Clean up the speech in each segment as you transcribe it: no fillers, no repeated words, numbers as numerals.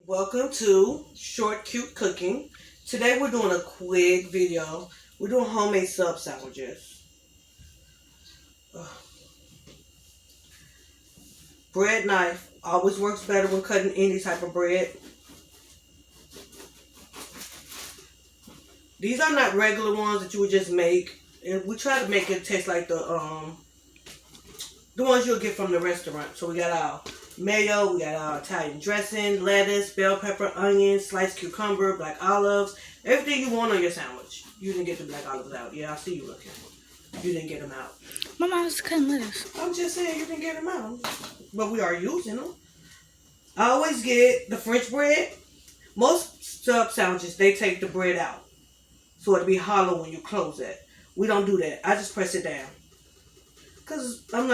Welcome to Short Cute Cooking. Today we're doing a quick video. We're doing homemade sub sandwiches. Bread knife always works better when cutting any type of bread. These are not regular ones that you would just make. And we try to make it taste like the ones you'll get from the restaurant. So we got our mayo, we got our Italian dressing, lettuce, bell pepper, onions, sliced cucumber, black olives, everything you want on your sandwich. You didn't get the black olives out. Yeah, I see you looking. You didn't get them out. My mom was cutting lettuce. I'm just saying you didn't get them out. But we are using them. I always get the French bread. Most sub sandwiches, they take the bread out. So it'll be hollow when you close it. We don't do that. I just press it down. Because I'm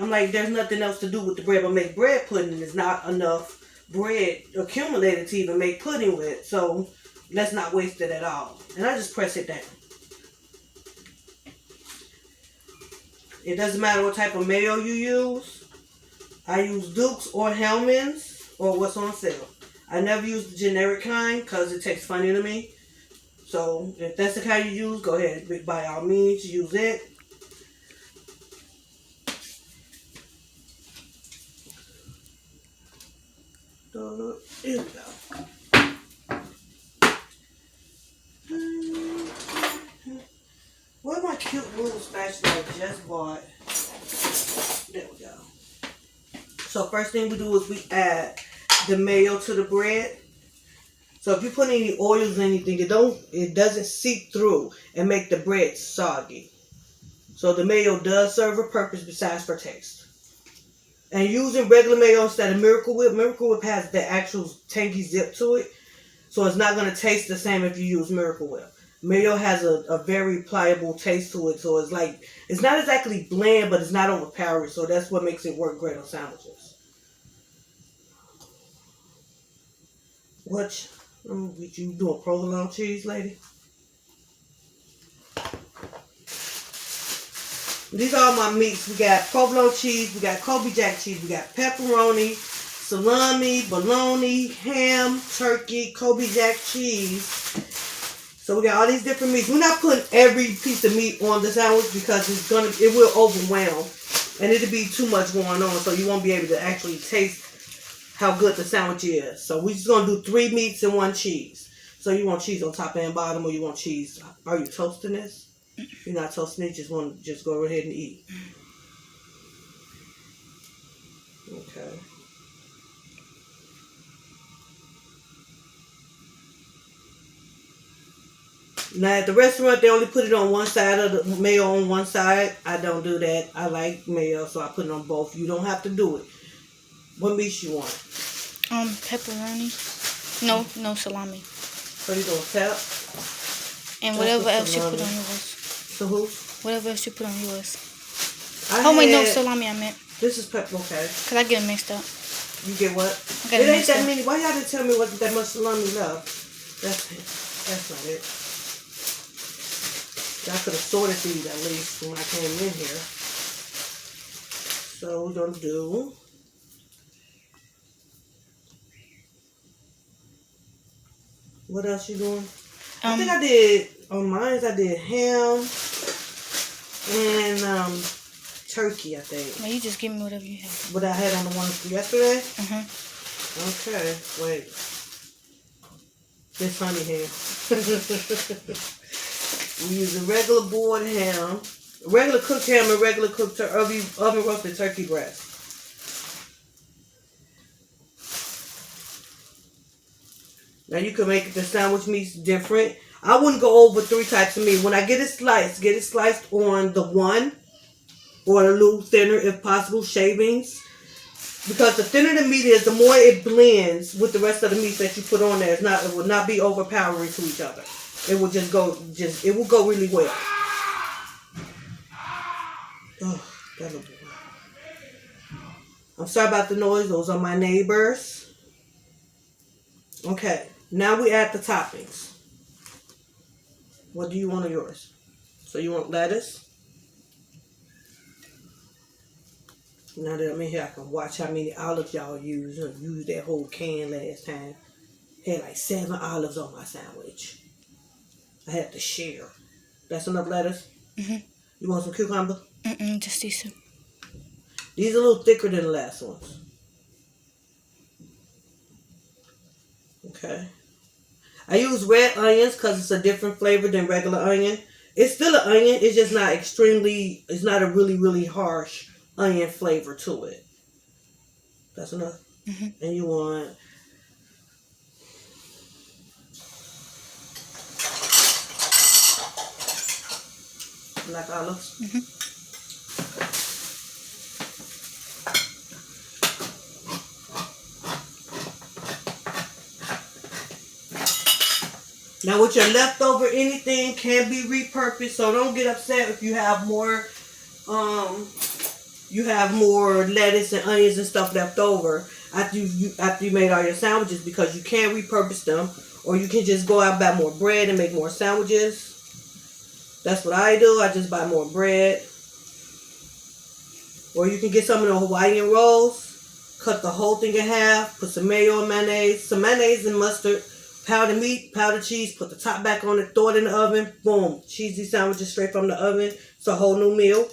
like, there's nothing else to do with the bread but make bread pudding. There's not enough bread accumulated to even make pudding with. So let's not waste it at all. And I just press it down. It doesn't matter what type of mayo you use. I use Duke's or Hellmann's or what's on sale. I never use the generic kind because it tastes funny to me. So if that's the kind you use, go ahead. By all means, use it. Here we go. Where my cute little spatula I just bought? There we go. So first thing we do is we add the mayo to the bread. So if you put any oils or anything, it doesn't seep through and make the bread soggy. So the mayo does serve a purpose besides for taste. And using regular mayo instead of Miracle Whip. Miracle Whip has the actual tangy zip to it. So it's not going to taste the same if you use Miracle Whip. Mayo has a very pliable taste to it. So it's not exactly bland, but it's not overpowering. So that's what makes it work great on sandwiches. What you doing, provolone cheese, lady? These are all my meats. We got provolone cheese, we got Colby Jack cheese, we got pepperoni, salami, bologna, ham, turkey, Colby Jack cheese. So we got all these different meats. We're not putting every piece of meat on the sandwich because it will overwhelm and it'll be too much going on. So you won't be able to actually taste how good the sandwich is. So we're just gonna do 3 meats and 1 cheese. So you want cheese on top and bottom, or you want cheese? Are you toasting this? You're not toasting it, just go ahead and eat. Okay. Now at the restaurant they only put it on one side, of the mayo on one side. I don't do that. I like mayo, so I put it on both. You don't have to do it. What meat you want? Pepperoni. No salami. So you gonna tap? And whatever else you put on yours. So who? Whatever else you put on yours. Wait, no salami I meant. This is pepper, okay. Cause I get it mixed up. You get what? It ain't that many. Why y'all didn't tell me wasn't that much salami left? That's not it. I could have sorted these at least when I came in here. So we're gonna do. What else you doing? I think I did on mine. I did ham and turkey. I think. No, you just give me whatever you have. What I had on the one yesterday. Okay, wait. This honey ham. We use a regular boiled ham, regular cooked ham, and regular cooked oven roasted turkey breast. Now you can make the sandwich meats different. I wouldn't go over 3 types of meat. When I get it sliced on the one or a little thinner if possible, shavings. Because the thinner the meat is, the more it blends with the rest of the meats that you put on there. It will not be overpowering to each other. It will it will go really well. Oh, that little boy. I'm sorry about the noise. Those are my neighbors. Okay, now we add the toppings. What do you want on yours? So you want lettuce? Now that I'm in here, I can watch how many olives y'all use. I used that whole can last time. Had like 7 olives on my sandwich. I had to share. That's enough lettuce? Mhm. You want some cucumber? Just these two. These are a little thicker than the last ones. Okay. I use red onions because it's a different flavor than regular onion. It's still an onion. It's just not extremely, it's not a really, really harsh onion flavor to it. That's enough. And you want black olives. Now with your leftover, anything can be repurposed, so don't get upset if you have more lettuce and onions and stuff left over after you made all your sandwiches, because you can repurpose them, or you can just go out and buy more bread and make more sandwiches. That's what I do. I just buy more bread. Or you can get some of the Hawaiian rolls, cut the whole thing in half, put some mayo and mayonnaise, some mayonnaise and mustard, powdered meat, powdered cheese, put the top back on it, throw it in the oven, boom, cheesy sandwiches straight from the oven. It's a whole new meal.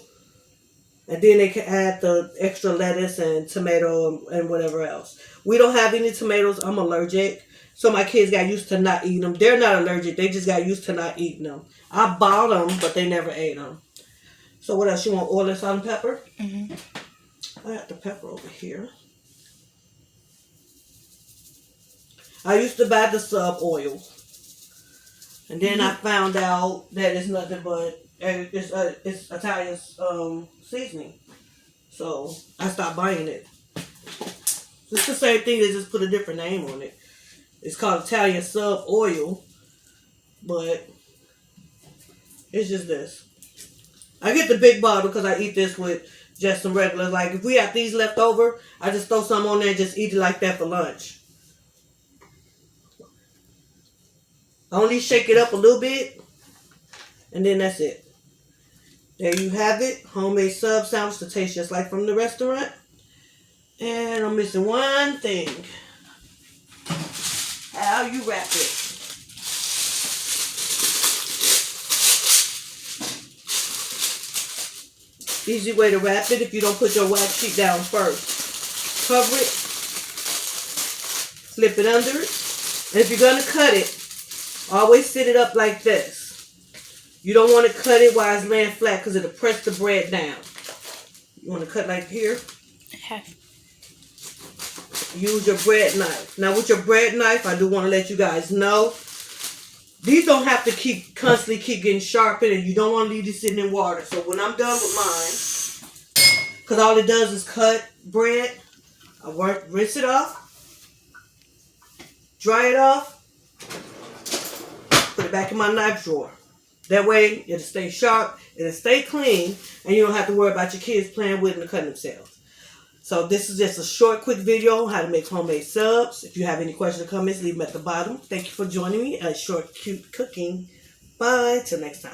And then they can add the extra lettuce and tomato and whatever else. We don't have any tomatoes. I'm allergic. So my kids got used to not eating them. They're not allergic. They just got used to not eating them. I bought them, but they never ate them. So what else? You want oil and salt and pepper? I got the pepper over here. I used to buy the sub oil. And then I found out that it's nothing but, it's Italian seasoning. So I stopped buying it. It's the same thing, they just put a different name on it. It's called Italian sub oil, but it's just this. I get the big bottle because I eat this with just some regular. Like if we have these left over, I just throw some on there and just eat it like that for lunch. I only shake it up a little bit, and then that's it. There you have it. Homemade sub sandwich to taste just like from the restaurant. And I'm missing one thing. How you wrap it. Easy way to wrap it if you don't put your wax sheet down first. Cover it. Slip it under it. And if you're going to cut it, always sit it up like this. You don't want to cut it while it's laying flat because it'll press the bread down. You want to cut like here. Half. Use your bread knife. Now with your bread knife, I do want to let you guys know, these don't have to constantly keep getting sharpened, and you don't want to leave these sitting in water. So when I'm done with mine, because all it does is cut bread, I rinse it off, dry it off, put it back in my knife drawer. That way it'll stay sharp, it'll stay clean, and you don't have to worry about your kids playing with it and cutting themselves. So this is just a short, quick video on how to make homemade subs. If you have any questions or comments, leave them at the bottom. Thank you for joining me at Short Cute Cooking. Bye. Till next time.